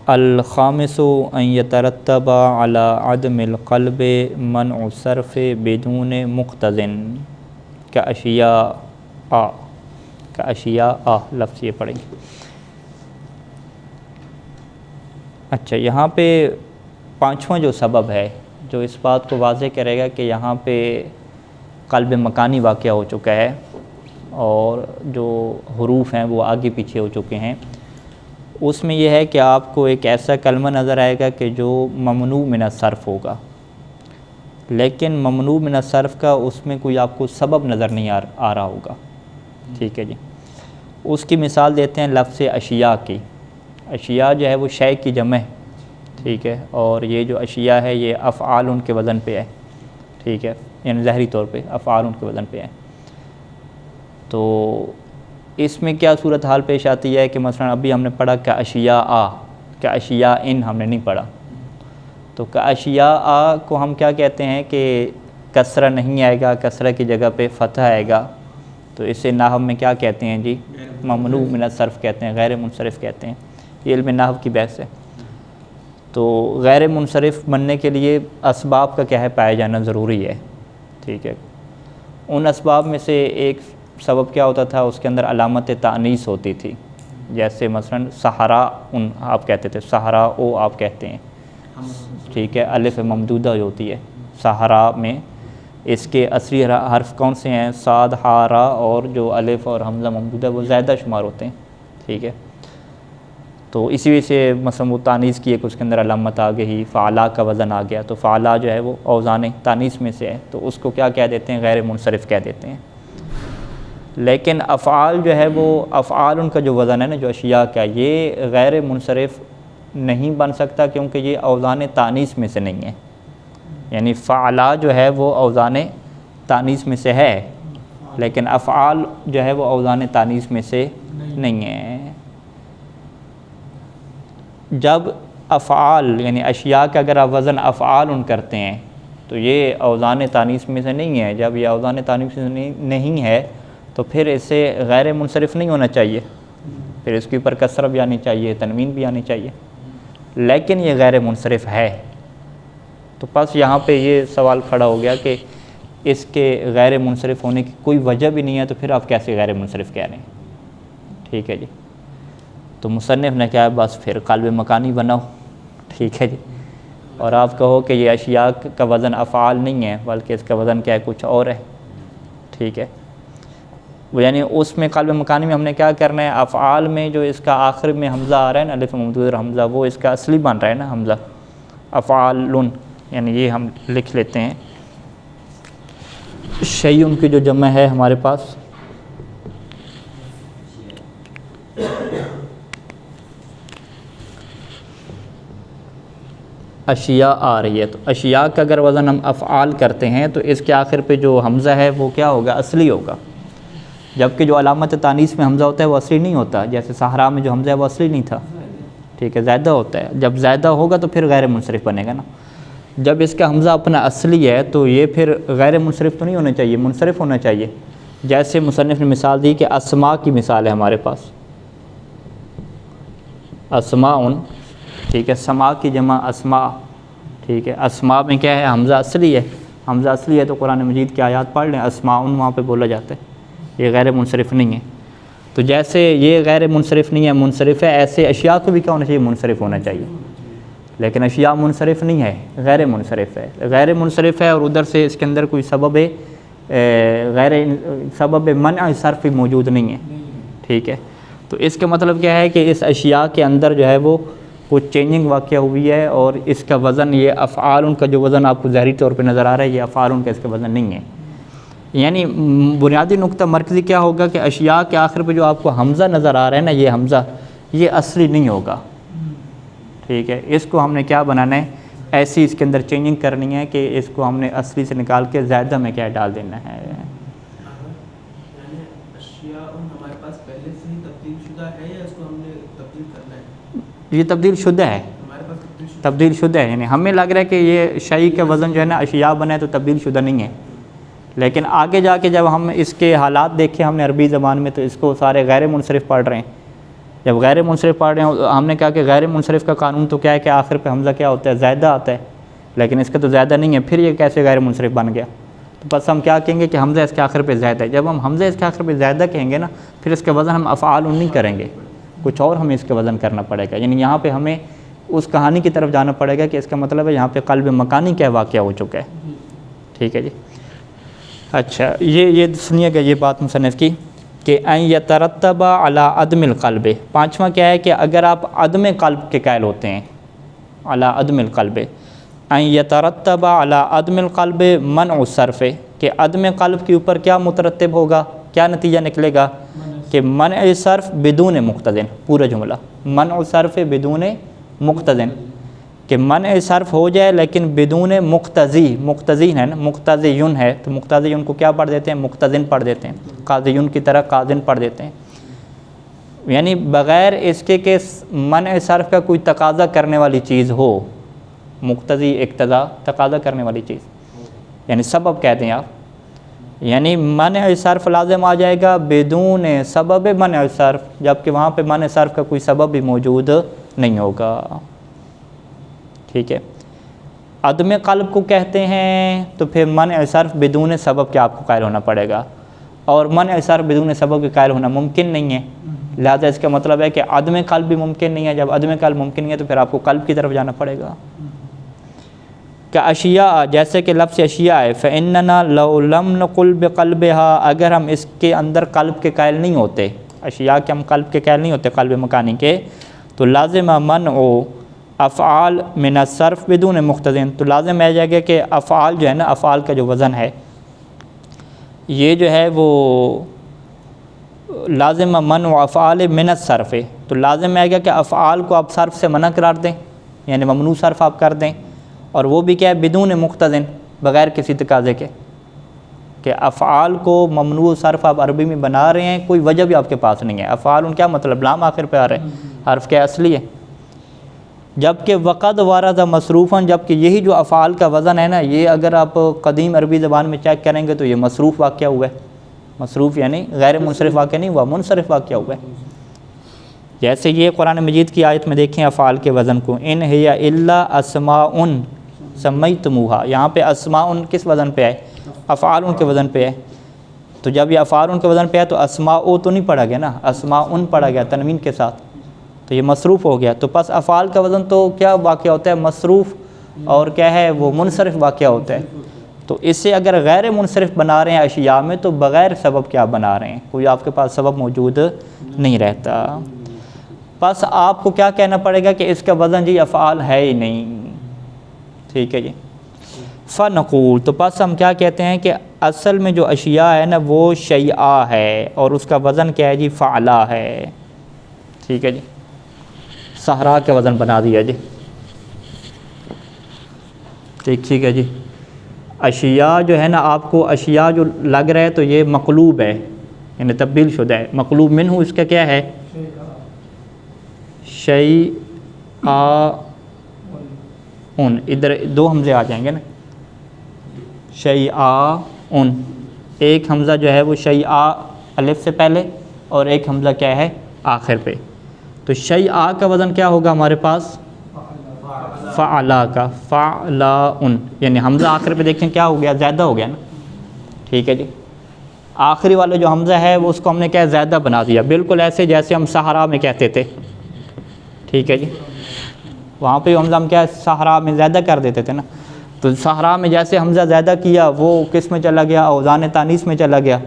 الخامس ان یترتب علی عدم القلب منع صرف بدون مقتضن کاشیاء لفظ یہ پڑھیں گے۔ اچھا، یہاں پہ پانچواں جو سبب ہے جو اس بات کو واضح کرے گا کہ یہاں پہ قلب مکانی واقع ہو چکا ہے اور جو حروف ہیں وہ آگے پیچھے ہو چکے ہیں، اس میں یہ ہے کہ آپ کو ایک ایسا کلمہ نظر آئے گا کہ جو ممنوع من الصرف ہوگا، لیکن ممنوع من الصرف کا اس میں کوئی آپ کو سبب نظر نہیں آ رہا ہوگا، ٹھیک ہے جی۔ اس کی مثال دیتے ہیں لفظ اشیاء کی۔ اشیاء جو ہے وہ شے کی جمع ہے، ٹھیک ہے، اور یہ جو اشیاء ہے یہ افعال ان کے وزن پہ ہے، ٹھیک ہے، یعنی ظاہری طور پہ افعال ان کے وزن پہ ہے۔ تو اس میں کیا صورتحال پیش آتی ہے کہ مثلا ابھی ہم نے پڑھا کہ اشیاء ان ہم نے نہیں پڑھا، تو کہ اشیاء کو ہم کیا کہتے ہیں کہ کسرہ نہیں آئے گا، کسرہ کی جگہ پہ فتح آئے گا، تو اسے نحو میں کیا کہتے ہیں جی؟ ممنوع من الصرف کہتے ہیں، غیر منصرف کہتے ہیں۔ یہ علم نحو کی بحث ہے۔ تو غیر منصرف بننے کے لیے اسباب کا کیا ہے؟ پایا جانا ضروری ہے، ٹھیک ہے۔ ان اسباب میں سے ایک سبب کیا ہوتا تھا؟ اس کے اندر علامت تانیث ہوتی تھی، جیسے مثلا صحراء ان آپ کہتے تھے، صحراء او آپ کہتے ہیں، ٹھیک ہے، الف ممدودہ ہوتی ہے صحراء میں۔ اس کے اصلی حرف کون سے ہیں؟ صاد، ہا، را، اور جو الف اور حمزہ ممدودہ وہ زائدہ شمار ہوتے ہیں، ٹھیک ہے۔ تو اسی وجہ سے مثلا وہ تانیث کی ایک اس کے اندر علامت آ گئی، فعلا کا وزن آ گیا، تو فعلا جو ہے وہ اوزان تانیث میں سے ہے، تو اس کو کیا کہہ دیتے ہیں؟ غیر منصرف کہہ دیتے ہیں۔ لیکن افعال جو ہے وہ افعال ان کا جو وزن ہے نا، جو اشیاء کا، یہ غیر منصرف نہیں بن سکتا کیونکہ یہ اوزان تانیث میں سے نہیں ہے، یعنی فعلا جو ہے وہ اوزان تانیث میں سے ہے، لیکن افعال جو ہے وہ اوزان تانیث میں سے نہیں ہے۔ جب افعال یعنی اشیاء کا اگر آپ وزن افعال ان کرتے ہیں تو یہ اوزان تانیث میں سے نہیں ہے۔ جب یہ اوزان تانیث میں سے نہیں ہے تو پھر اسے غیر منصرف نہیں ہونا چاہیے، پھر اس کے اوپر کسرہ بھی آنی چاہیے، تنوین بھی آنی چاہیے، لیکن یہ غیر منصرف ہے۔ تو پس یہاں پہ یہ سوال کھڑا ہو گیا کہ اس کے غیر منصرف ہونے کی کوئی وجہ بھی نہیں ہے، تو پھر آپ کیسے غیر منصرف کہہ رہے ہیں؟ ٹھیک ہے جی۔ تو مصنف نے کہا بس پھر قلب مکانی بناؤ، ٹھیک ہے جی، اور آپ کہو کہ یہ اشیاء کا وزن افعال نہیں ہے بلکہ اس کا وزن کیا ہے؟ کچھ اور ہے، ٹھیک ہے۔ وہ یعنی اس میں قلب مکانی میں ہم نے کیا کرنا ہے؟ افعال میں جو اس کا آخر میں حمزہ آ رہا ہے نا، الف ممدود حمزہ، وہ اس کا اصلی بن رہا ہے نا حمزہ، افعالن، یعنی یہ ہم لکھ لیتے ہیں۔ شیئن کی جو جمع ہے ہمارے پاس اشیاء آ رہی ہے، تو اشیاء کا اگر وزن ہم افعال کرتے ہیں تو اس کے آخر پہ جو حمزہ ہے وہ کیا ہوگا؟ اصلی ہوگا، جبکہ جو علامت تانیث میں حمزہ ہوتا ہے وہ اصلی نہیں ہوتا، جیسے صحراء میں جو حمزہ ہے وہ اصلی نہیں تھا، ٹھیک ہے، زائدہ ہوتا ہے۔ جب زائدہ ہوگا تو پھر غیر منصرف بنے گا نا۔ جب اس کا حمزہ اپنا اصلی ہے تو یہ پھر غیر منصرف تو نہیں ہونا چاہیے، منصرف ہونا چاہیے۔ جیسے مصنف نے مثال دی کہ اسماء کی مثال ہے ہمارے پاس، اسماءن، ٹھیک ہے، سما کی جمع اسماء، ٹھیک ہے۔ اسماء میں کیا ہے؟ حمزہ اصلی ہے، حمزہ اصلی ہے تو قرآن مجید کی آیات پڑھ لیں، اسماءن وہاں پہ بولا جاتا ہے، یہ غیر منصرف نہیں ہے۔ تو جیسے یہ غیر منصرف نہیں ہے، منصرف ہے، ایسے اشیاء کو بھی کیا ہونا چاہیے؟ منصرف ہونا چاہیے، لیکن اشیاء منصرف نہیں ہے، غیر منصرف ہے، غیر منصرف ہے، اور ادھر سے اس کے اندر کوئی سبب منع صرف موجود نہیں ہے، ٹھیک ہے۔ تو اس کا مطلب کیا ہے کہ اس اشیاء کے اندر جو ہے وہ کچھ چینجنگ واقع ہوئی ہے، اور اس کا وزن یہ افعال ان کا جو وزن آپ کو ظاہری طور پہ نظر آ رہا ہے یہ افعال ان کا اس کا وزن نہیں ہے۔ یعنی بنیادی نقطہ مرکزی کیا ہوگا کہ اشیاء کے آخر پہ جو آپ کو حمزہ نظر آ رہا ہے نا، یہ حمزہ یہ اصلی نہیں ہوگا، ٹھیک ہے۔ اس کو ہم نے کیا بنانا ہے؟ ایسی اس کے اندر چینجنگ کرنی ہے کہ اس کو ہم نے اصلی سے نکال کے زائدہ میں کیا ڈال دینا ہے۔ یہ تبدیل شدہ ہے، تبدیل شدہ ہے، یعنی ہمیں لگ رہا ہے کہ یہ شیء کا وزن جو ہے نا اشیاء بنا ہے تو تبدیل شدہ نہیں ہے، لیکن آگے جا کے جب ہم اس کے حالات دیکھے ہم نے عربی زبان میں تو اس کو سارے غیر منصرف پڑھ رہے ہیں، جب غیر منصرف پڑھ رہے ہیں ہم نے کہا کہ غیر منصرف کا قانون تو کیا ہے کہ آخر پہ حمزہ کیا ہوتا ہے؟ زائدہ آتا ہے، لیکن اس کا تو زائدہ نہیں ہے، پھر یہ کیسے غیر منصرف بن گیا؟ تو بس ہم کیا کہیں گے کہ حمزہ اس کے آخر پہ زائدہ ہے۔ جب ہم حمزہ اس کے آخر پہ زائدہ کہیں گے نا، پھر اس کے وزن ہم افعال نہیں کریں گے، کچھ اور ہمیں اس کے وزن کرنا پڑے گا۔ یعنی یہاں پہ ہمیں اس کہانی کی طرف جانا پڑے گا کہ اس کا مطلب ہے یہاں پہ قلب مکانی کیا واقعہ ہو چکا ہے۔ ٹھیک ہے جی، اچھا یہ سنیے گا یہ بات مصنف کی کہ ان یترتب علی عدم القلب، پانچواں کیا ہے کہ اگر آپ عدم قلب کے قائل ہوتے ہیں، علی عدم القلب، ان یترتب علی عدم القلب منع الصرف، کہ عدم قلب کے اوپر کیا مترتب ہوگا، کیا نتیجہ نکلے گا کہ منع صرف بدون مقتضن، پورا جملہ منع صرف بدون مقتضن، کہ منع صرف ہو جائے لیکن بدون مقتضی، مقتضی ہے نا، مقتضیون ہے تو مقتضیون کو کیا پڑھ دیتے ہیں؟ مقتضن پڑھ دیتے ہیں، قاضیون کی طرح قاضن پڑھ دیتے ہیں، یعنی بغیر اس کے کہ منع صرف کا کوئی تقاضا کرنے والی چیز ہو، مقتضی اقتضا تقاضا کرنے والی چیز، یعنی سبب کہتے ہیں آپ، یعنی منع صرف لازم آ جائے گا بدون سبب منع صرف، جبکہ وہاں پہ منع صرف کا کوئی سبب بھی موجود نہیں ہوگا۔ ٹھیک ہے، عدم قلب کو کہتے ہیں تو پھر منع صرف بدون سبب کے آپ کو قائل ہونا پڑے گا، اور منع صرف بدون سبب کے قائل ہونا ممکن نہیں ہے، لہذا اس کا مطلب ہے کہ عدم قلب بھی ممکن نہیں ہے۔ جب عدم قلب ممکن نہیں ہے تو پھر آپ کو قلب کی طرف جانا پڑے گا۔ کہ اشیاء، جیسے کہ لفظ اشیاء ہے، فإننا لو لم نقل بقلبها، اگر ہم اس کے اندر قلب کے قائل نہیں ہوتے، اشیاء کے ہم قلب کے قائل نہیں ہوتے، قلب مکانی کے، تو لازم منع افعال من الصرف بدون مقتضن، تو لازم ہے جائے گا کہ افعال جو ہے نا، افعال کا جو وزن ہے یہ جو ہے وہ لازم منع افعال من الصرف، تو لازم ہے گا کہ افعال کو آپ صرف سے منع قرار دیں، یعنی ممنوع صرف آپ کر دیں، اور وہ بھی کیا ہے؟ بدون مقتضن، بغیر کسی تقاضے کے، کہ افعال کو ممنوع صرف آپ عربی میں بنا رہے ہیں، کوئی وجہ بھی آپ کے پاس نہیں ہے، افعال ان کیا مطلب لام آخر پہ آ رہے ہیں، حرف کیا اصلی ہے، جبکہ وقد ورد مصروفاً، جبکہ یہی جو افعال کا وزن ہے نا، یہ اگر آپ قدیم عربی زبان میں چیک کریں گے تو یہ مصروف واقعہ ہوا ہے، مصروف یعنی غیر منصرف واقعہ نہیں ہوا، منصرف واقعہ ہوا ہے۔ جیسے یہ قرآن مجید کی آیت میں دیکھیں افعال کے وزن کو، ان ہی الا اسماء سمیتموہا، یہاں پہ اسماء کس وزن پہ ہے؟ افعال کے وزن پہ ہے، تو جب یہ افعال کے وزن پہ ہے تو اسماء تو نہیں پڑھا گیا نا، اسماء پڑھا گیا تنوین کے ساتھ، تو یہ مصروف ہو گیا، تو پس افعال کا وزن تو کیا واقعہ ہوتا ہے؟ مصروف، اور کیا ہے وہ منصرف واقعہ ہوتا ہے۔ تو اس سے اگر غیر منصرف بنا رہے ہیں اشیاء میں تو بغیر سبب کیا بنا رہے ہیں، کوئی آپ کے پاس سبب موجود نہیں رہتا، پس آپ کو کیا کہنا پڑے گا کہ اس کا وزن جی افعال ہے ہی نہیں۔ ٹھیک ہے جی، فنقول، تو پس ہم کیا کہتے ہیں کہ اصل میں جو اشیاء ہے نا وہ شیعہ ہے، اور اس کا وزن کیا ہے جی؟ فعلا ہے۔ ٹھیک ہے جی، صحرا کا وزن بنا دیا جی، ٹھیک ہے جی، اشیاء جو ہے نا آپ کو اشیاء جو لگ رہا ہے تو یہ مقلوب ہے، یعنی تبدیل شدہ ہے، مقلوب منہ اس کا کیا ہے؟ شیء ادھر دو حمزے آ جائیں گے نا، شیء ایک حمزہ جو ہے وہ شیء الف سے پہلے، اور ایک حمزہ کیا ہے؟ آخر پہ، تو شیء کا وزن کیا ہوگا ہمارے پاس؟ فعلا کا، فعلا، یعنی حمزہ آخر پہ دیکھیں کیا ہو گیا؟ زیادہ ہو گیا نا۔ ٹھیک ہے جی، آخری والا جو حمزہ ہے وہ اس کو ہم نے کیا زیادہ بنا دیا، بالکل ایسے جیسے ہم صحرا میں کہتے تھے۔ ٹھیک ہے جی، وہاں پہ حمزہ ہم کیا صحرا میں زیادہ کر دیتے تھے نا، تو صحرا میں جیسے حمزہ زیادہ کیا وہ کس میں چلا گیا؟ اوزان تانیث میں چلا گیا،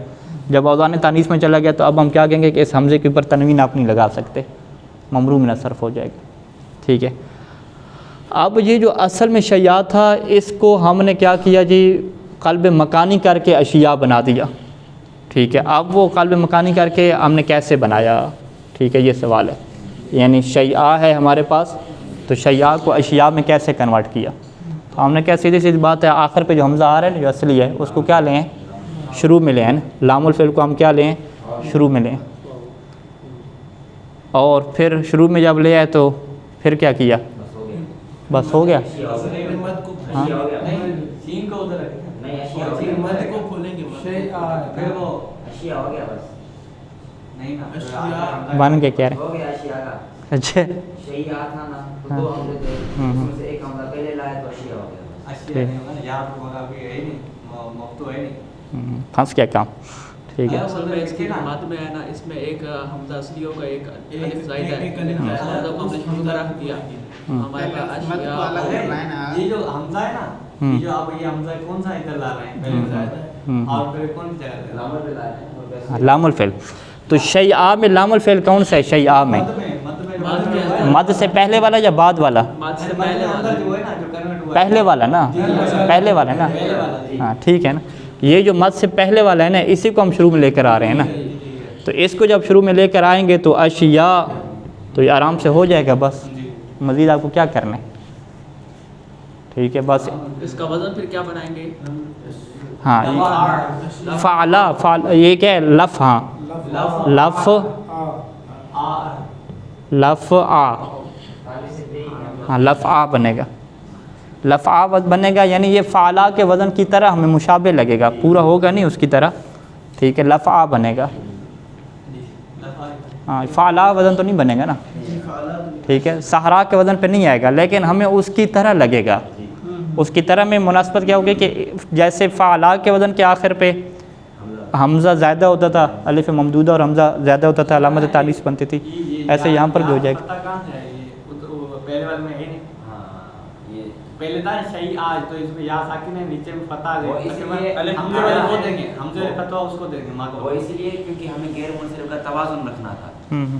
جب اوزان تانیث میں چلا گیا تو اب ہم کیا کہیں گے کہ اس حمزے کے اوپر تنوین آپ نہیں لگا سکتے، ممنوع من الصرف ہو جائے گا۔ ٹھیک ہے، اب یہ جو اصل میں شیعہ تھا اس کو ہم نے کیا کیا جی؟ قلب مکانی کر کے اشیاء بنا دیا۔ ٹھیک ہے، اب وہ قلب مکانی کر کے ہم نے کیسے بنایا؟ ٹھیک ہے، یہ سوال ہے، یعنی شیعہ ہے ہمارے پاس تو شیعہ کو اشیاء میں کیسے کنورٹ کیا؟ تو ہم نے کیا سیدھی سیدھی بات ہے، آخر پہ جو حمزہ آ رہا ہے نا جو اصلی ہے اس کو کیا لیں؟ شروع میں لیں، لام الفعل کو ہم کیا لیں؟ شروع میں لیں، اور پھر شروع میں جب لے آئے تو پھر کیا کیا؟ بس ہو گیا۔ ہاں بن کے کہہ رہے ہیں اچھا شیعہ تھا نا تو دو حمزے تھے، اس میں سے ایک حمزہ پہلے لایا تو اشیاء ہو گیا. اشیاء نہیں ہوگا یہاں تو ہوگا بھی ہے ہی نہیں، مفتو ہے نہیں. پھنس کیا کام. ٹھیک ہے اصل میں اس کی مد میں ہے نا، اس میں ایک حمزہ اصلی ہوگا، ایک الف زائدہ ہے، حمزہ کو ہم نے شروع میں رکھ دیا. ہمارے پاس اشیاء یہ جو حمزہ ہے نا، یہ جو آپ یہ حمزہ کون سا ادھر لا رہے ہیں پہلے زائدہ اور پھر کون سی جگہ لام الفعل لایا ہے. لام الفعل. تو شیعہ میں لام الفعل کون سا ہے؟ شیعہ میں مد سے پہلے والا یا بعد والا؟ مد سے پہلے والا جو ہے نا جو کنورٹ ہوا پہلے والا نا، پہلے والا نا. ہاں ٹھیک ہے نا. یہ جو مد سے پہلے والا ہے نا، اسی کو ہم شروع میں لے کر آ رہے ہیں نا. تو اس کو جب شروع میں لے کر آئیں گے تو اشیاء، تو یہ آرام سے ہو جائے گا. بس مزید آپ کو کیا کرنا ہے. ٹھیک ہے بس. اس کا وزن پھر کیا بنائیں گے؟ ہاں فعلا، یہ کیا ہے؟ لف. ہاں لف لف آ. ہاں لف آ بنے گا. لف آ بنے گا، یعنی یہ فعلا کے وزن کی طرح ہمیں مشابہ لگے گا، پورا ہوگا نہیں اس کی طرح. ٹھیک ہے لف آ بنے گا. ہاں فعلا وزن تو نہیں بنے گا نا. ٹھیک ہے صحرا کے وزن پہ نہیں آئے گا، لیکن ہمیں اس کی طرح لگے گا. اس کی طرح میں مناسبت کیا ہوگی کہ جیسے فعلا کے وزن کے آخر پہ حمزہ زیادہ ہوتا تھا، الف ممدودہ اور حمزہ زیادہ ہوتا تھا، علامت تعلیث بنتی تھی، ایسے یہاں پر بھی ہو جائے گا. پہلے والے میں ہے نہیں. یہ پہلے تھا شیعہ، تو اس میں یا ساکن ہے، نیچے میں فتح وہ ہے. اس لیے حمزے والے کو دیں گے، حمزے والے فتح اس کو دیں گے ماں وہ کو. اس لیے کیونکہ ہمیں غیر منصرف کا توازن رکھنا تھا،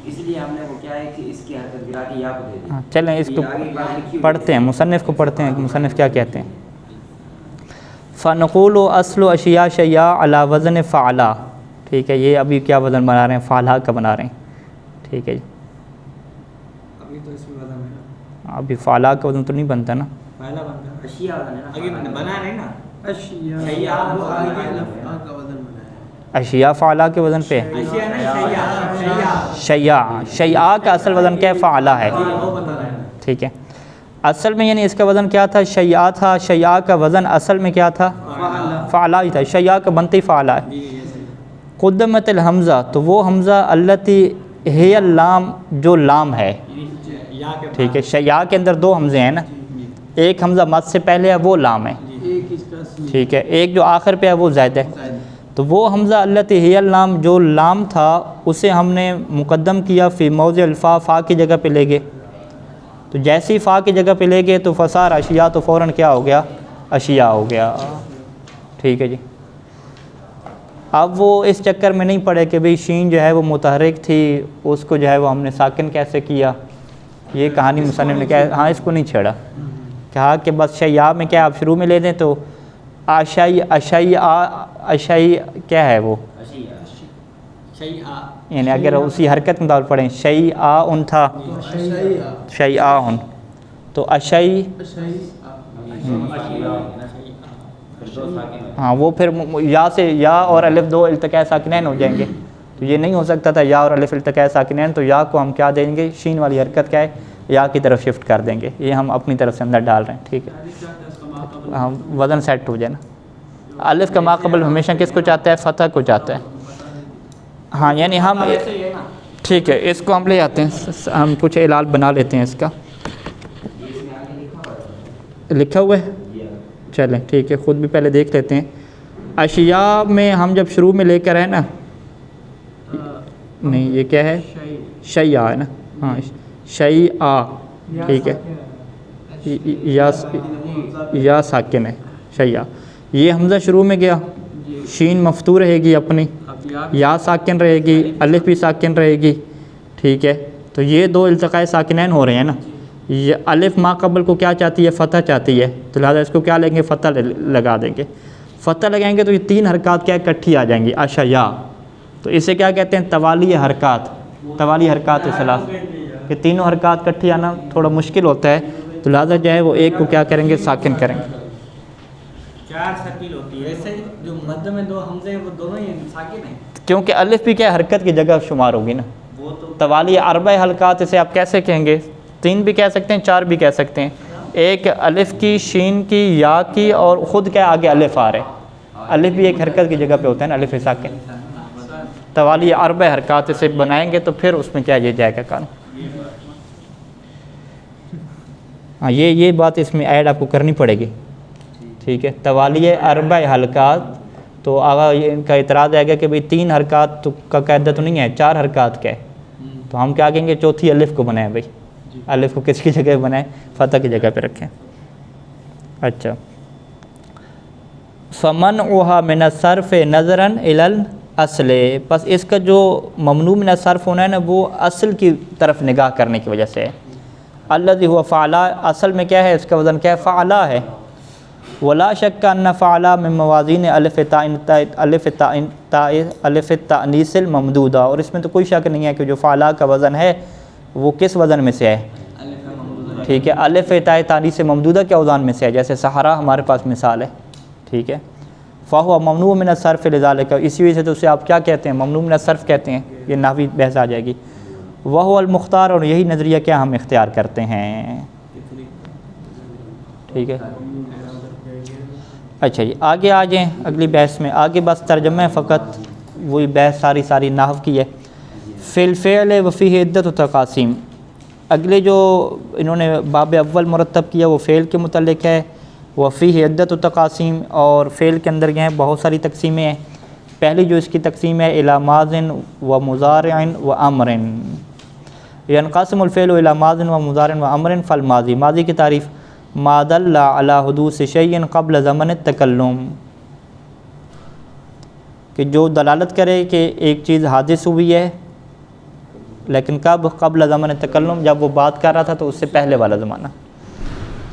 اس لیے ہم نے وہ کیا ہے کہ اس کی حرکت گرا کے یا کو دے دی. چلیں اس کو پڑھتے ہیں، مصنف کو پڑھتے ہیں کہ مصنف کیا کہتے ہیں. فنقول و اصل و اشیاء شیعہ علی وزن فعلا. ٹھیک ہے یہ ابھی کیا وزن بنا رہے ہیں؟ فعلا کا بنا رہے ہیں. ٹھیک ہے جی ابھی تو اس میں وزن ہے نا، ابھی فعلا کا وزن تو نہیں بنتا نا. پہلا بنتا ہے اشیاء وزن ہے نا، آگے بنا نہیں نا. شیعہ وہ آگے اشیاء فعلا کے وزن پہ. اشیاء نہیں شیعہ. شیعہ، شیعہ کا اصل وزن کیا ہے؟ فعلا ہے. وہ بتا رہے ہیں. ٹھیک ہے اصل میں یعنی اس کا وزن کیا تھا؟ شیعہ تھا. شیعہ کا وزن اصل میں کیا تھا؟ فعلا ہی تھا. شیعہ کا بنتے ہی فعلا ہے. قدمت الحمزہ، تو وہ حمزہ التی ہے اللام، جو لام ہے. ٹھیک ہے شیعہ کے اندر دو حمزے ہیں نا، ایک حمزہ مد سے پہلے ہے وہ لام ہے. ٹھیک ہے ایک جو آخر پہ ہے وہ زائد ہے. تو وہ حمزہ التی ہے اللام جو لام تھا اسے ہم نے مقدم کیا فی موضع الفا، فا کی جگہ پہ لے گئے. تو جیسی فا کی جگہ پہ لے گئے تو فصار اشیاء، تو فوراً کیا ہو گیا؟ اشیاء ہو گیا. ٹھیک ہے جی. اب وہ اس چکر میں نہیں پڑے کہ بھئی شین جو ہے وہ متحرک تھی، اس کو جو ہے وہ ہم نے ساکن کیسے کیا. یہ کہانی مصنف نے کہا ہاں اس کو نہیں چھیڑا. کہا کہ بس شیعہ میں کیا آپ شروع میں لے دیں تو اشیء کیا ہے وہ، شیعہ یعنی اگر اسی حرکت میں طور پڑھیں شیعہ تھا شیعہ تو اشیء. ہاں وہ پھر یا سے یا اور الف دو التقاء ساکنین ہو جائیں گے. تو یہ نہیں ہو سکتا تھا یا اور الف التقاء ساکنین، تو یا کو ہم کیا دیں گے؟ شین والی حرکت کیا ہے؟ یا کی طرف شفٹ کر دیں گے. یہ ہم اپنی طرف سے اندر ڈال رہے ہیں. ٹھیک ہے ہاں وزن سیٹ ہو جائے نا. الف کا ماقبل ہمیشہ کس کو چاہتا ہے؟ فتح کو چاہتا ہے. ہاں یعنی ہم ٹھیک ہے اس کو ہم لے آتے ہیں، ہم کچھ علال بنا لیتے ہیں. اس کا لکھا ہوا ہے، چلیں ٹھیک ہے خود بھی پہلے دیکھ لیتے ہیں. اشیاء میں ہم جب شروع میں لے کر آئے نا، نہیں یہ کیا ہے؟ شیعہ ہے نا. ہاں شیعہ. ٹھیک ہے یا ساکن ہے شیعہ. یہ حمزہ شروع میں گیا، شین مفتوح رہے گی اپنی، یا ساکن رہے گی، الف بھی ساکن رہے گی. ٹھیک ہے تو یہ دو التقاء ساکنین ہو رہے ہیں نا. یہ الف ما قبل کو کیا چاہتی ہے؟ فتح چاہتی ہے. تو لہٰذا اس کو کیا لیں گے؟ فتح لگا دیں گے. فتح لگائیں گے تو یہ تین حرکات کیا اکٹھی آ جائیں گی اشیاء. تو اسے کیا کہتے ہیں؟ توالی حرکات. توالی حرکات ثلاث، کہ تینوں حرکات اکٹھی آنا تھوڑا مشکل ہوتا ہے. تو لہٰذا جو ہے وہ ایک کو کیا کریں گے؟ ساکن کریں گے. چار شکل ہوتی ہے ایسے، جو مد میں دو حمزے ہیں وہ دونوں ہی ساکن ہیں، کیونکہ الف بھی کیا حرکت کی جگہ شمار ہوگی نا. وہ تو توالی اربع حلقات اسے آپ کیسے کہیں گے؟ تین بھی کہہ سکتے ہیں، چار بھی کہہ سکتے ہیں. ایک الف کی، شین کی، یا کی، اور خود کیا آگے الف آ رہے. الف بھی ایک حرکت کی جگہ پہ ہوتا ہے نا، الف ساکن. توالی اربع حرکات اسے بنائیں گے تو پھر اس میں کیا یہ جائے گا قانون. ہاں یہ بات اس میں ایڈ آپ کو کرنی پڑے گی، ٹھیک ہے. توالی اربع حلقات، تو آگا ان کا اعتراض آئے گا کہ بھئی 3 حرکات کا قاعدہ تو نہیں ہے، 4 حرکات کا ہے، تو ہم کیا کہیں گے چوتھی الف کو بنائیں بھئی، الف کو کس کی جگہ بنائیں؟ فتح کی جگہ پہ رکھیں. اچھا، فمنعها من الصرف نظرا الى الاصل، پس اس کا جو ممنوع من الصرف ہونا ہے نا وہ اصل کی طرف نگاہ کرنے کی وجہ سے ہے. الذي هو فعلا، اصل میں کیا ہے، اس کا وزن کیا ہے؟ فعلا ہے. ولا شک ان فعلا من موازین الف التأنیث الممدودہ، اور اس میں تو کوئی شک نہیں ہے کہ جو فعلا کا وزن ہے وہ کس وزن میں سے ہے؟ ٹھیک ہے، الف تأنیث ممدودہ کے اوزان میں سے ہے. جیسے صحرا ہمارے پاس مثال ہے، ٹھیک ہے. فہو ممنوع من الصرف لذالک، اسی وجہ سے تو اسے آپ کیا کہتے ہیں؟ ممنوع من الصرف کہتے ہیں. یہ نحوی بحث آ جائے گی. وہو المختار، اور یہی نظریہ کیا ہم اختیار کرتے ہیں. ٹھیک ہے. اچھا جی، آگے آ جائیں اگلی بحث میں. آگے بس ترجمہ ہے فقط، وہی بحث ساری نحو کی ہے. فی الفعل وفیہ عدۃ تقاسیم، اگلے جو انہوں نے باب اول مرتب کیا وہ فعل کے متعلق ہے. وفیہ عدۃ تقاسیم، اور فعل کے اندر یہ ہیں بہت ساری تقسیمیں ہیں. پہلی جو اس کی تقسیم ہے الی ماض و مضارع و امر. ینقسم الفعل الی ماض و مضارع و امر. فالماضی، ماضی کی تعریف ما دل علی حدوث شیء قبل زمن التکلم، کہ جو دلالت کرے کہ ایک چیز حادث ہوئی ہے لیکن کب؟ قبل زمن التکلم، جب وہ بات کر رہا تھا تو اس سے پہلے والا زمانہ.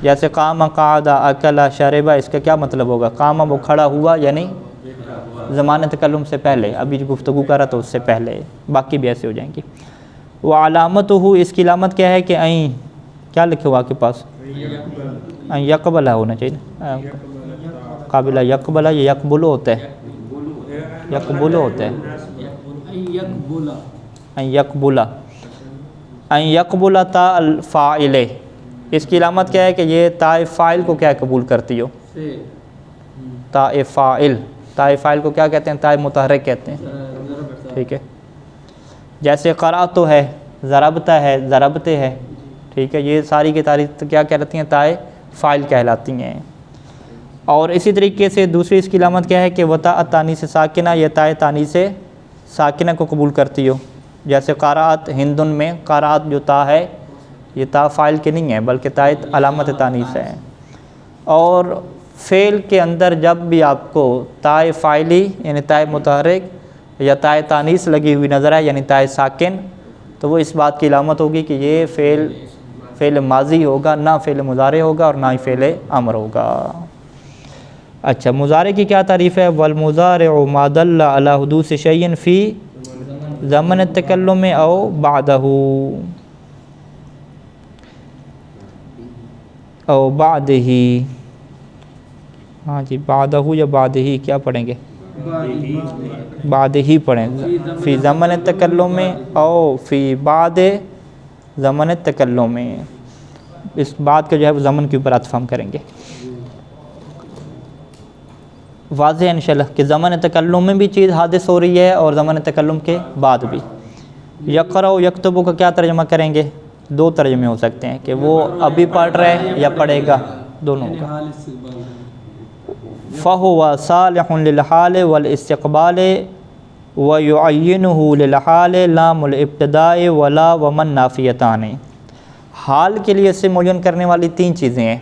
جیسے قام قعد اکل شرب، اس کا کیا مطلب ہوگا؟ قام وہ کھڑا ہوا یعنی زمان تکلم سے پہلے، ابھی جو گفتگو کر رہا تو اس سے پہلے. باقی بھی ایسے ہو جائیں گی. وہ علامت ہو، اس کی علامت کیا ہے کہ این، کیا لکھے ہوا آپ کے پاس؟ این یقبلہ ہونا چاہیے، قابلہ یقبلہ، یہ یقبلو ہوتا ہے، یقبلو ہوتا ہے، این یقبلہ. این یقبلہ تا الفاعل، اس کی علامت کیا ہے کہ یہ تا فاعل کو کیا قبول کرتی ہو؟ تا فاعل. تا فاعل کو کیا کہتے ہیں؟ تا متحرک کہتے ہیں. ٹھیک ہے. جیسے قرأت تو ہے، ضربتا ہے، ضربتے ہے، ٹھیک ہے. یہ ساری کی تعریف کیا کہلاتی ہیں؟ تا فاعل کہلاتی ہیں. اور اسی طریقے سے دوسری اس کی علامت کیا ہے کہ وتا تانیث ساکنہ، یہ تا تانیث ساکنہ کو قبول کرتی ہو. جیسے قرأت ہندن میں قرأت جو تا ہے یہ تا فاعل کے نہیں ہے بلکہ تا علامت تانیث ہے. اور فعل کے اندر جب بھی آپ کو تا فاعلی یعنی تا متحرک یا تا تانیث لگی ہوئی نظر آئے یعنی تا ساکن، تو وہ اس بات کی علامت ہوگی کہ یہ فعل ماضی ہوگا، نہ فعل مضارع ہوگا اور نہ ہی فعل امر ہوگا. اچھا، مضارع کی کیا تعریف ہے؟ والمضارع ما دل علی حدوث شیء فی زمن التکلم او بعدہ، او بعدہ. ہاں جی، بعدہ یا بعدہ کیا پڑھیں گے؟ بعد ہی پڑھیں. فی زمن التکلم او فی بعد زمن التکلم، اس بات کا جو ہے وہ زمن کے اوپر عطف ہم کریں گے. واضح ہے انشاءاللہ کہ زمن تکلم میں بھی چیز حادث ہو رہی ہے اور زمن تکلم کے بعد بھی. یقرأ و یکتب کا کیا ترجمہ کریں گے؟ 2 ترجمے ہو سکتے ہیں کہ وہ ابھی پڑھ رہا ہے یا پڑھے گا، دونوں کا. فَهُوَ صَالِحٌ لِلْحَالِ وَالْإِسْتِقْبَالِ وَيُعَيِّنُهُ لِلْحَالِ لَامُ الْإِبْتِدَاءِ وَلَا وَمَن نَافِیَتَانِ. حال کے لیے اسے معین کرنے والی 3 چیزیں ہیں.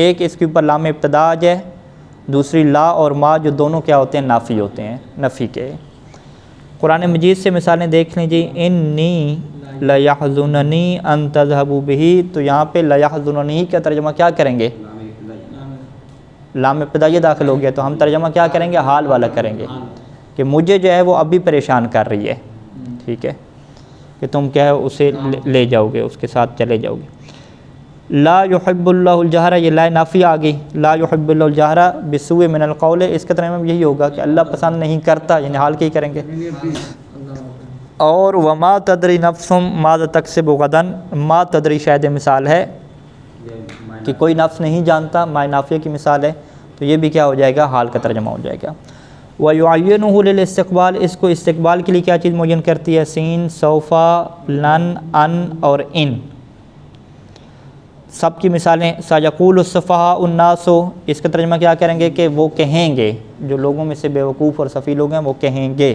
ایک اس کے اوپر لام ابتدا آ جائے، دوسری لا اور ما جو دونوں کیا ہوتے ہیں؟ نافی ہوتے ہیں، نفی کے. قرآن مجید سے مثالیں دیکھ لیجیے. انی لیحزننی ان تذهبوا به، تو یہاں پہ لیحزننی کا ترجمہ کیا کریں گے؟ لام ابتدائیہ داخل ہو گیا تو ہم ترجمہ کیا کریں گے؟ حال والا کریں گے کہ مجھے جو ہے وہ ابھی پریشان کر رہی ہے. ٹھیک ہے، کہ تم کیا ہے اسے لے جاؤ گے، اس کے ساتھ چلے جاؤ گے. لا یحب اللہ الجہر، یہ لا نافی آ گئی. لا یحب اللہ الجہر بالسوء من القول، اس کا ترجمہ یہی ہوگا کہ اللہ پسند نہیں کرتا، یعنی حال کی کریں گے. اور وما تدری نفس ماذا تکسب غدا، ما تدری شاید مثال ہے کہ کوئی نفس نہیں جانتا، ما نافیہ کی مثال ہے، تو یہ بھی کیا ہو جائے گا؟ حال کا ترجمہ ہو جائے گا. وَيُعَيِّنُهُ لِلْإِسْتِقْبَالِ، اس کو استقبال کے لیے کیا چیز معین کرتی ہے؟ سین، سوفا، لن، ان اور ان. سب کی مثالیں سیقول السفہاء الناس، اس کا ترجمہ کیا کریں گے کہ وہ کہیں گے، جو لوگوں میں سے بیوقوف اور سفیہ لوگ ہیں وہ کہیں گے،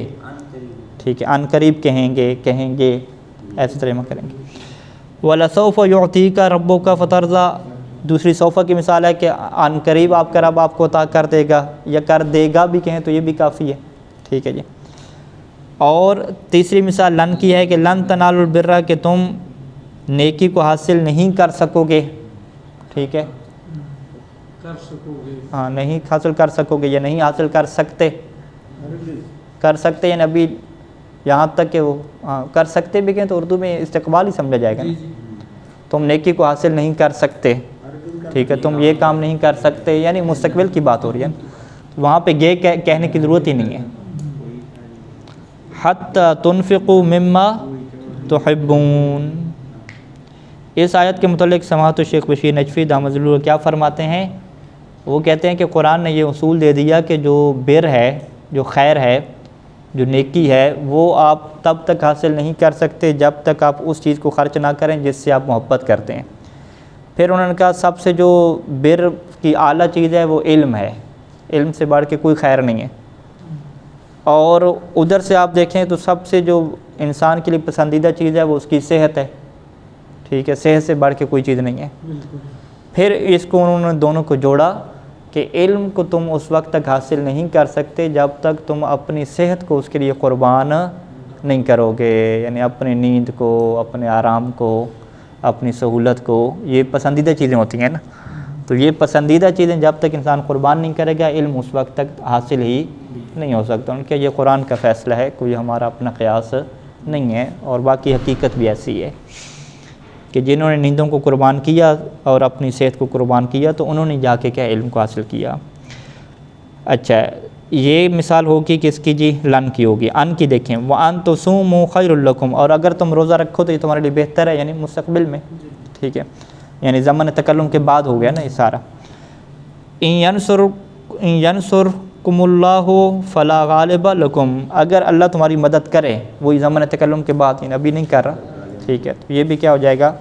ٹھیک ہے، عن قریب کہیں گے، ایسے ترجمہ کریں گے۔ وَلَسَوْفَ يُعْطِيكَ رَبُّكَ فَتَرْضَىٰ، دوسری سوفہ کی مثال ہے کہ عن قریب آپ کا رب آپ کو عطا کر دے گا، یا کر دے گا بھی کہیں تو یہ بھی کافی ہے، ٹھیک ہے جی۔ اور تیسری مثال لن کی ہے کہ لن تنالوا البر، کہ تم نیکی کو حاصل نہیں کر سکو گے، ٹھیک ہے، کر سکو گے، ہاں نہیں حاصل کر سکو گے یا نہیں حاصل کر سکتے، کر سکتے یعنی ابھی یہاں تک کہ وہ کر سکتے بھی کہیں تو اردو میں استقبال ہی سمجھا جائے گا نا، تم نیکی کو حاصل نہیں کر سکتے، ٹھیک ہے، تم یہ کام نہیں کر سکتے، یعنی مستقبل کی بات ہو رہی ہے، وہاں پہ یہ کہنے کی ضرورت ہی نہیں ہے۔ حتی تنفقوا مما تحبون، اس آیت کے متعلق سماحت الشیخ بشیر نجفی دامت ظلہ کیا فرماتے ہیں؟ وہ کہتے ہیں کہ قرآن نے یہ اصول دے دیا کہ جو بر ہے، جو خیر ہے، جو نیکی ہے، وہ آپ تب تک حاصل نہیں کر سکتے جب تک آپ اس چیز کو خرچ نہ کریں جس سے آپ محبت کرتے ہیں۔ پھر انہوں نے کہا سب سے جو بر کی اعلیٰ چیز ہے وہ علم ہے، علم سے بڑھ کے کوئی خیر نہیں ہے۔ اور ادھر سے آپ دیکھیں تو سب سے جو انسان کے لیے پسندیدہ چیز ہے وہ اس کی صحت ہے، ٹھیک ہے، صحت سے بڑھ کے کوئی چیز نہیں ہے۔ پھر اس کو انہوں نے دونوں کو جوڑا کہ علم کو تم اس وقت تک حاصل نہیں کر سکتے جب تک تم اپنی صحت کو اس کے لیے قربان نہیں کرو گے، یعنی اپنی نیند کو، اپنے آرام کو، اپنی سہولت کو، یہ پسندیدہ چیزیں ہوتی ہیں نا، تو یہ پسندیدہ چیزیں جب تک انسان قربان نہیں کرے گا علم اس وقت تک حاصل ہی نہیں ہو سکتا۔ ان کے یہ قرآن کا فیصلہ ہے، کوئی ہمارا اپنا قیاس نہیں ہے، اور باقی حقیقت بھی ایسی ہے کہ جنہوں نے نیندوں کو قربان کیا اور اپنی صحت کو قربان کیا تو انہوں نے جا کے کیا علم کو حاصل کیا۔ اچھا، یہ مثال ہوگی کس کی جی؟ لن کی ہوگی۔ ان کی دیکھیں، وَأَن تُصُومُوا خَيْرٌ لَكُمْ، اور اگر تم روزہ رکھو تو یہ تمہارے لیے بہتر ہے، یعنی مستقبل میں، ٹھیک ہے، یعنی زمن تکلم کے بعد ہو گیا نا یہ سارا۔ إِن يَنْصُرْكُمُ اللَّهُ فَلَا غَالِبَ لَكُمْ، اگر اللہ تمہاری مدد کرے، وہی زمن تکلم کے بعد، یعنی ابھی نہیں کر رہا، ٹھیک ہے، تو یہ بھی کیا ہو جائے گا؟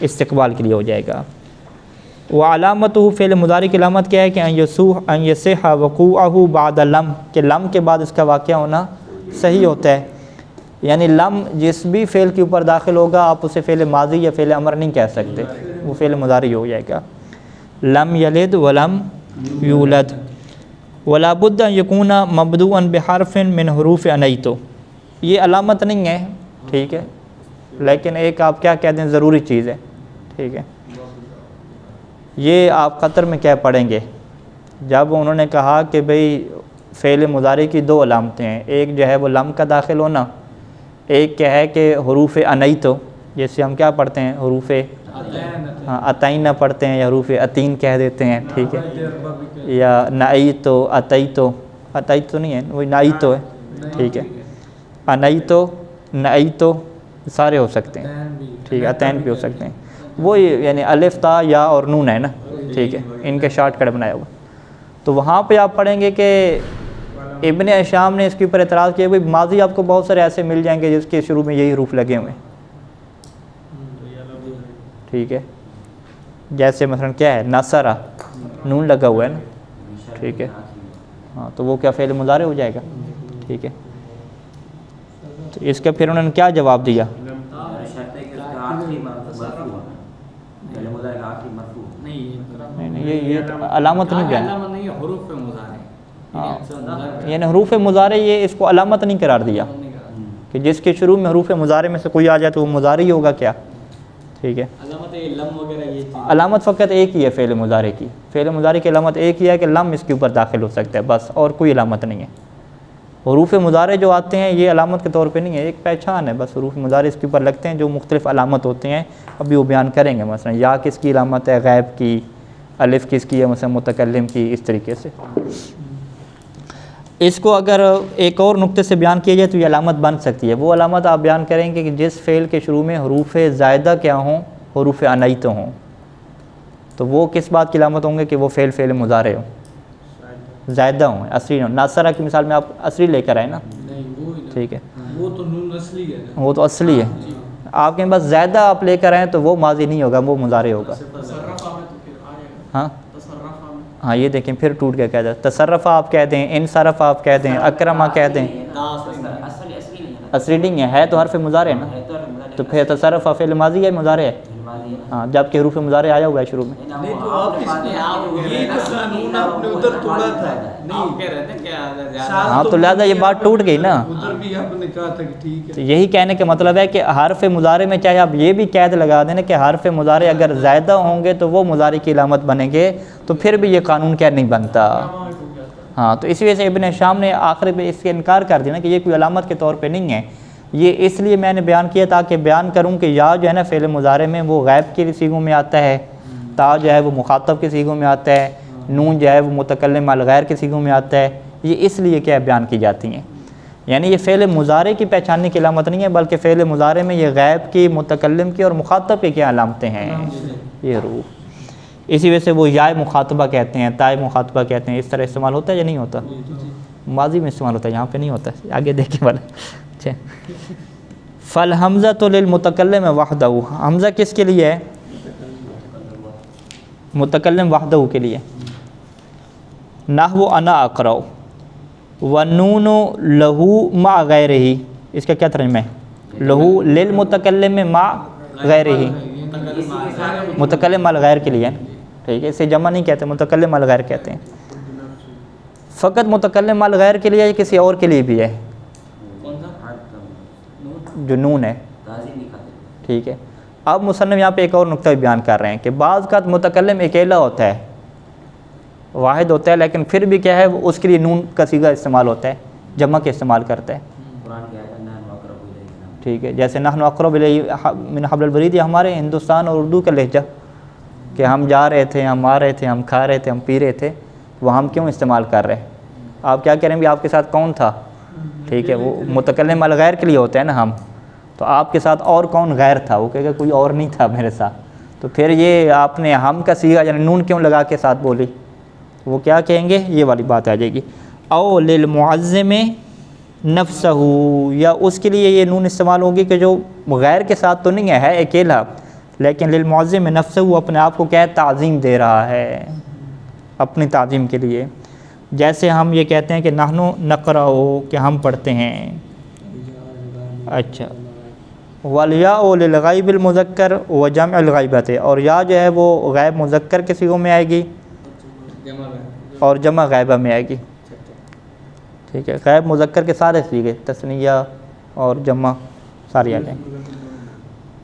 استقبال کے لیے ہو جائے گا۔ وعلامتہ، فعل مضارع کی علامت کیا ہے کہ ان یصح وقوعہ بعد لم، کہ لم کے بعد اس کا واقعہ ہونا صحیح ہوتا ہے، یعنی لم جس بھی فعل کے اوپر داخل ہوگا آپ اسے فعل ماضی یا فعل امر نہیں کہہ سکتے، وہ فعل مضارع ہو جائے گا۔ لم یلد ولم یولد، ولا بد ان یکون مبدوءا بحرف من حروف انیتو، یہ علامت نہیں ہے، ٹھیک ہے، لیکن ایک آپ کیا کہہ دیں ضروری چیز ہے، ٹھیک ہے۔ یہ آپ قطر میں کیا پڑھیں گے جب انہوں نے کہا کہ بھئی فعل مضارع کی دو علامتیں ہیں، ایک جو ہے وہ لم کا داخل ہونا، ایک کیا ہے کہ حروف انیتو، جیسے ہم کیا پڑھتے ہیں حروف اتینہ پڑھتے ہیں یا حروف اتین کہہ دیتے ہیں، ٹھیک ہے، یا نعیتو، اتیتو، اتیتو نہیں ہے وہی نعیتو ہے، ٹھیک ہے، انیتو، نعیتو سارے ہو سکتے ہیں، ٹھیک ہے، اتین بھی ہو سکتے ہیں، وہی یعنی الف تا یا اور نون ہے نا، ٹھیک ہے، ان کے شارٹ کٹ بنایا ہوا۔ تو وہاں پہ آپ پڑھیں گے کہ ابن ہشام نے اس کے اوپر اعتراض کیا کہ ماضی آپ کو بہت سارے ایسے مل جائیں گے جس کے شروع میں یہی حروف لگے ہوئے ہیں، ٹھیک ہے، جیسے مثلا کیا ہے نصرہ، نون لگا ہوا ہے نا، ٹھیک ہے، ہاں تو وہ کیا فعل مضارع ہو جائے گا، ٹھیک ہے۔ تو اس کا پھر انہوں نے کیا جواب دیا؟ نہیں یہ علامت نہیں کیا، یعنی حروف مضارع یہ اس کو علامت نہیں قرار دیا کہ جس کے شروع میں حروف مضارع میں سے کوئی آ جائے تو وہ مضارع ہی ہوگا کیا، ٹھیک ہے۔ علامت فقط ایک ہی ہے فعل مضارع کی، فعل مضارع کی علامت ایک ہی ہے کہ لم اس کے اوپر داخل ہو سکتا ہے بس، اور کوئی علامت نہیں ہے۔ حروف مضارع جو آتے ہیں یہ علامت کے طور پہ نہیں ہے، ایک پہچان ہے بس، حروف مضارع اس کے اوپر لگتے ہیں جو مختلف علامت ہوتے ہیں، ابھی وہ بیان کریں گے، مثلا یا کس کی علامت ہے غیب کی، الف کس کی ہے مثلا متکلم کی، اس طریقے سے۔ اس کو اگر ایک اور نقطے سے بیان کیا جائے تو یہ علامت بن سکتی ہے، وہ علامت آپ بیان کریں گے کہ جس فعل کے شروع میں حروف زائدہ کیا ہوں، حروف انیتہ ہوں، تو وہ کس بات کی علامت ہوں گے کہ وہ فعل مضارع ہوں، زائدہ ہوں، اصلی ہوں۔ ناصرہ کی مثال میں آپ اصلی لے کر آئے نا، ٹھیک ہے، وہ تو نون اصلی ہے، وہ تو اصلی ہے، آپ کے پاس زیادہ آپ لے کر آئیں تو وہ ماضی نہیں ہوگا، وہ مضارع ہوگا. تصرفہ میں تو پھر آ جائے گا. ہاں تصرفہ میں ہاں یہ دیکھیں پھر ٹوٹ کے کہہ دیں. تصرف آپ کہہ دیں، انصرف آپ کہہ دیں، اکرما کہہ دیں. اصلی نہیں ہے. اصلی نہیں ہے تو حرف مضارع نا. تو پھر تصرف فعل ماضی ہے مضارع ہے. ہاں جبکہ حروف مضارع آیا ہوا ہے شروع میں. نہیں تو آپ اس میں آپ یہ قانون آپ نے ادھر توڑا تھا. نہیں کہہ رہے تھے کہ ہاں تو لہٰذا یہ بات ٹوٹ گئی نا. ادھر بھی آپ نے کہا تھا کہ ٹھیک ہے. تو یہی کہنے کا مطلب ہے کہ حرف مضارع میں چاہے آپ یہ بھی قید لگا دیں نا کہ حرف مضارع اگر زائدہ ہوں گے تو وہ مضارع کی علامت بنیں گے، تو پھر بھی یہ قانون کیا نہیں بنتا. ہاں تو اسی وجہ سے ابن شام نے آخر پہ اس کے انکار کر دیا نا کہ یہ کوئی علامت کے طور پہ نہیں ہے. یہ اس لیے میں نے بیان کیا تاکہ بیان کروں کہ یا جو ہے نا فعل مضارع میں وہ غائب کے سیغوں میں آتا ہے، تا جو ہے وہ مخاطب کے سیغوں میں آتا ہے، نون جو ہے وہ متکلم الغیر کے سیغوں میں آتا ہے. یہ اس لیے کیا بیان کی جاتی ہیں. یعنی یہ فعل مضارع کی پہچاننے کی علامت نہیں ہے، بلکہ فعل مضارع میں یہ غائب کی، متکلم کی اور مخاطب کی کیا علامتیں ہیں یہ حروف. اسی وجہ سے وہ یائے مخاطبہ کہتے ہیں، تائے مخاطبہ کہتے ہیں. اس طرح استعمال ہوتا ہے یا نہیں ہوتا؟ ماضی میں استعمال ہوتا ہے، یہاں پہ نہیں ہوتا. آگے دیکھیں والا. اچھا فالحمزۃ للمتکلم وحدہ، حمزہ کس کے لیے ہے؟ متکلم وحدہ کے لیے. نحو انا اقرأ والنون لہو مع غیرہ، اس کا کیا ترجمہ ہے؟ لہو للمتکلم مع غیرہ، متکلم الغیر کے لیے. ٹھیک ہے، اسے جمع نہیں کہتے، متکلم الغیر کہتے ہیں. فقط متکلم الغیر کے لیے یا کسی اور کے لیے بھی ہے؟ جو نون ہے. ٹھیک ہے. اب مصنف یہاں پہ ایک اور نقطہ بیان کر رہے ہیں کہ بعض کا متکلم اکیلا ہوتا ہے، واحد ہوتا ہے، لیکن پھر بھی کیا ہے اس کے لیے نون کا صیغہ استعمال ہوتا ہے، جمع کے استعمال کرتا ہے. ٹھیک ہے، جیسے نحن اقرب الیہ من حبل الورید، ہمارے ہندوستان اور اردو کا لہجہ کہ ہم جا رہے تھے، ہم آ رہے تھے، ہم کھا رہے تھے، ہم پی رہے تھے، وہ ہم کیوں استعمال کر رہے ہیں؟ آپ کیا کہہ رہے ہیں بھی آپ کے ساتھ کون تھا؟ ٹھیک ہے، وہ متکلم الغیر کے لیے ہوتا ہے نا ہم. تو آپ کے ساتھ اور کون غیر تھا؟ وہ کہے گا کوئی اور نہیں تھا میرے ساتھ. تو پھر یہ آپ نے ہم کا صیغہ یعنی نون کیوں لگا کے ساتھ بولی؟ وہ کیا کہیں گے؟ یہ والی بات آ جائے گی. او للمعظم نفسہ، یا اس کے لیے یہ نون استعمال ہوگی کہ جو غیر کے ساتھ تو نہیں ہے اکیلا، لیکن للمعظم نفسہ، وہ اپنے آپ کو کیا ہے تعظیم دے رہا ہے، اپنی تعظیم کے لیے. جیسے ہم یہ کہتے ہیں کہ نحن نقرأ، کہ ہم پڑھتے ہیں. اچھا، والیاء للغیب المذکر و جمع الغیبۃ، اور یا جو ہے وہ غیب مذکر کے صیغوں میں آئے گی اور جمع غائبہ میں آئے گی. ٹھیک ہے، غیب مذکر کے سارے صیغے، تثنیہ اور جمع ساری آ جائیں.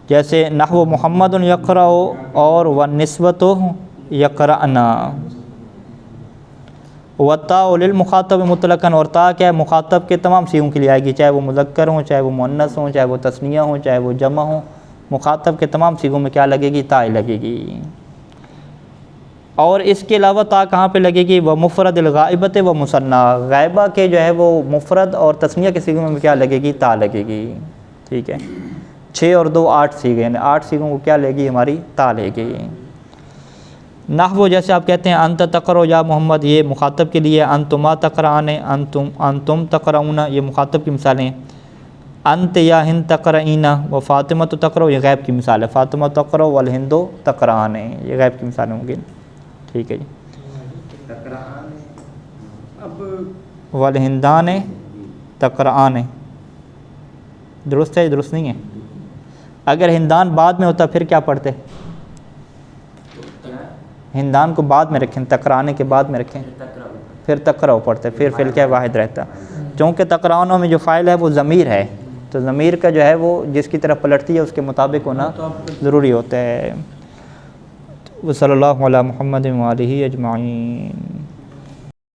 جیسے نحو محمد یقرأ اور والنسوۃ یقرأنا. والتاء للمخاطب مطلقاً، اور تا کیا ہے مخاطب کے تمام صیغوں کے لیے آئے گی، چاہے وہ مذکر ہوں، چاہے وہ مؤنث ہوں، چاہے وہ تثنیہ ہوں، چاہے وہ جمع ہوں. مخاطب کے تمام صیغوں میں کیا لگے گی؟ تا لگے گی. اور اس کے علاوہ تا کہاں پہ لگے گی؟ وہ مفرد الغائبۃ و مثنیٰ، غائبہ کے جو ہے وہ مفرد اور تثنیہ کے صیغوں میں کیا لگے گی؟ تا لگے گی. ٹھیک ہے، 6 اور 2 8 صیغے ہیں، 8 صیغوں کو کیا لے گی؟ ہماری تا لے گی. نحو جیسے آپ کہتے ہیں انت تقرأ یا محمد، یہ مخاطب کے لیے. انتما تقرآن، انتم تقرؤون، یہ مخاطب کی مثالیں ہیں. انت یا ہند تقرئین و فاطمہ تقرأ، یہ غیب کی مثال ہے. فاطمہ تقرأ والہند تقرآن، یہ غیب کی مثالیں ہوں گی. ٹھیک ہے جی. والہندان تقرآن، درست ہے درست نہیں ہے؟ اگر ہندان بعد میں ہوتا پھر کیا پڑھتے؟ ہندان کو بعد میں رکھیں، تقرانے کے بعد میں رکھیں، پھر تقرأ پڑھتے، پھر فعل کیا واحد رہتا. چونکہ تقرانوں میں جو فاعل ہے وہ ضمیر ہے، تو ضمیر کا جو ہے وہ جس کی طرف پلٹتی ہے اس کے مطابق ہونا ضروری ہوتا ہے. وصلی اللہ علی محمد و آلہ اجمعین.